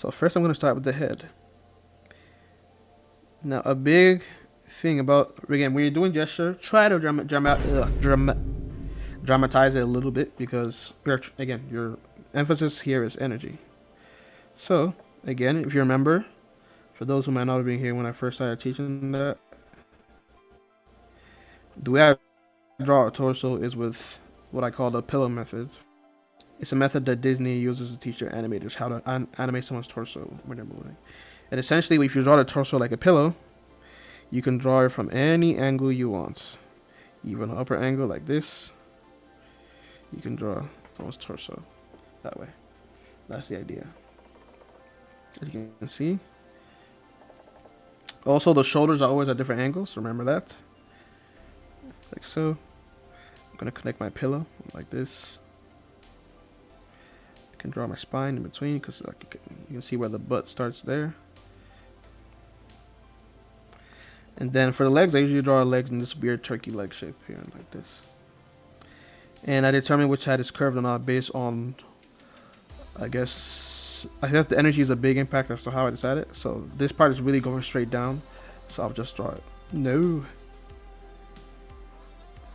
So first I'm going to start with the head. Now a big thing about, again, when you're doing gesture, try to dramatize it a little bit, because again, your emphasis here is energy. So again, if you remember, for those who might not have been here when I first started teaching that, the way I draw a torso is with what I call the pillow method. It's a method that Disney uses to teach their animators how to animate someone's torso when they're moving. And essentially, if you draw the torso like a pillow, you can draw it from any angle you want. Even an upper angle like this, you can draw someone's torso that way. That's the idea. As you can see. Also, the shoulders are always at different angles. Remember that. Like so. I'm going to connect my pillow like this. I can draw my spine in between, because like, you can see where the butt starts there. And then for the legs, I usually draw legs in this weird turkey leg shape here, like this. And I determine which side is curved or not based on, I guess the energy is a big impact as to how I decide it. So this part is really going straight down, so I'll just draw it. No.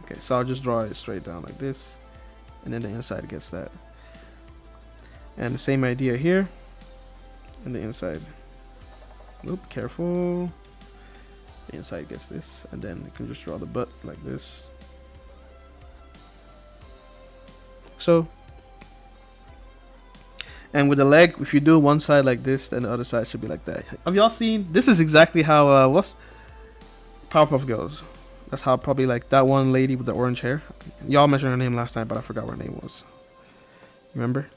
Okay, so I'll just draw it straight down like this, and then the inside gets that. And the same idea here, and the inside. Oop, careful. The inside gets this, and then you can just draw the butt like this. So, and with the leg, if you do one side like this, then the other side should be like that. Have y'all seen? This is exactly how what's Powerpuff Girls. That's how probably like that one lady with the orange hair. Y'all mentioned her name last time, but I forgot what her name was. Remember?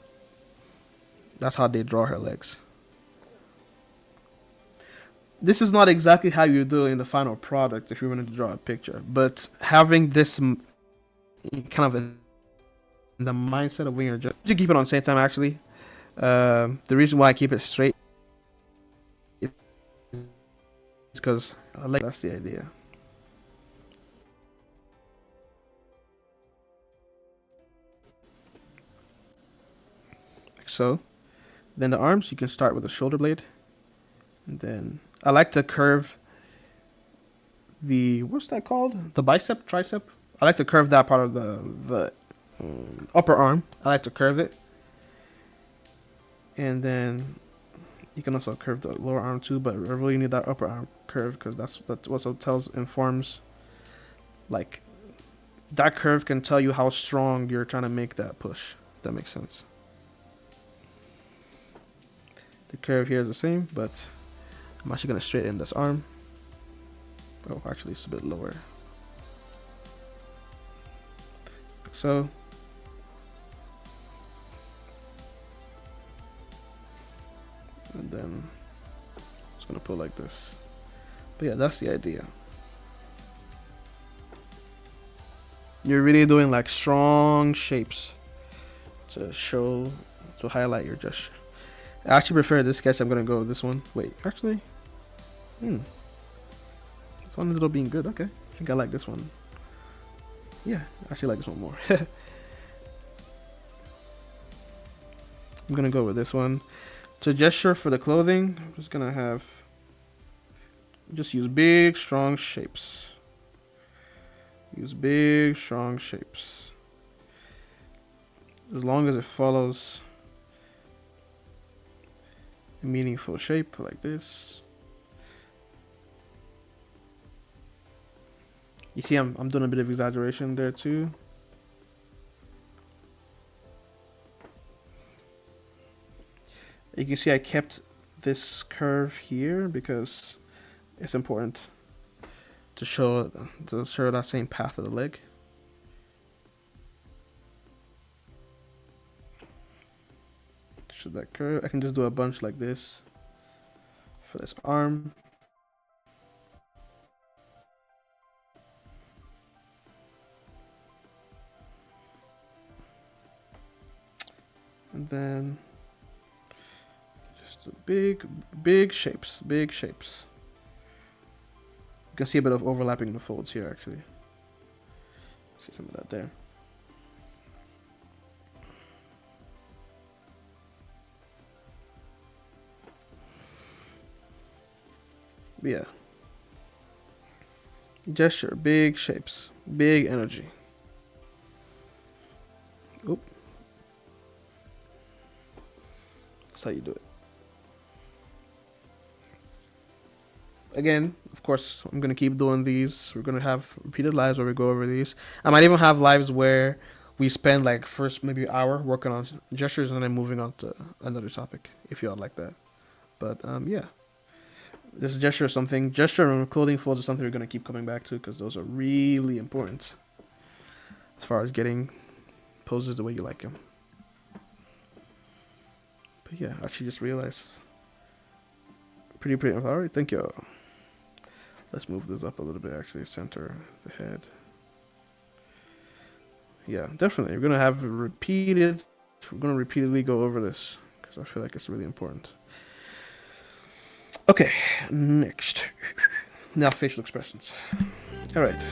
That's how they draw her legs. This is not exactly how you do it in the final product if you wanted to draw a picture, but having this kind of in the mindset of when you're just to keep it on the same time, actually. The reason why I keep it straight is because I like, that's the idea. Like so. Then the arms, you can start with the shoulder blade. And then I like to curve the, what's that called? The bicep, tricep? I like to curve that part of the upper arm. I like to curve it. And then you can also curve the lower arm too, but I really need that upper arm curve, because that's what informs, like, that curve can tell you how strong you're trying to make that push, if that makes sense. The curve here is the same, but I'm actually going to straighten this arm. Oh, actually it's a bit lower. So. And then it's going to pull like this. But yeah, that's the idea. You're really doing like strong shapes to highlight your gesture. I actually prefer this sketch. I'm gonna go with this one. Wait, actually, this one ended up being good. Okay, I think I like this one. Yeah, I actually like this one more. I'm gonna go with this one. To gesture for the clothing, I'm just gonna use big, strong shapes. Use big, strong shapes. As long as it follows a meaningful shape like this. You see, I'm doing a bit of exaggeration there too. You can see I kept this curve here because it's important to show that same path of the leg. Show that curve. I can just do a bunch like this for this arm. And then just big shapes. You can see a bit of overlapping in the folds here, actually. See some of that there. But yeah. Gesture, big shapes, big energy. Oop. That's how you do it. Again, of course, I'm gonna keep doing these. We're gonna have repeated lives where we go over these. I might even have lives where we spend like first maybe an hour working on gestures and then moving on to another topic if y'all like that. But yeah, this gesture is something. Gesture and clothing folds is something we're gonna keep coming back to because those are really important as far as getting poses the way you like them. But yeah, I actually just realized. Pretty. All right, thank you. Let's move this up a little bit. Actually, center the head. Yeah, definitely. We're gonna have repeated. We're gonna repeatedly go over this because I feel like it's really important. Okay, next. Now facial expressions. All right.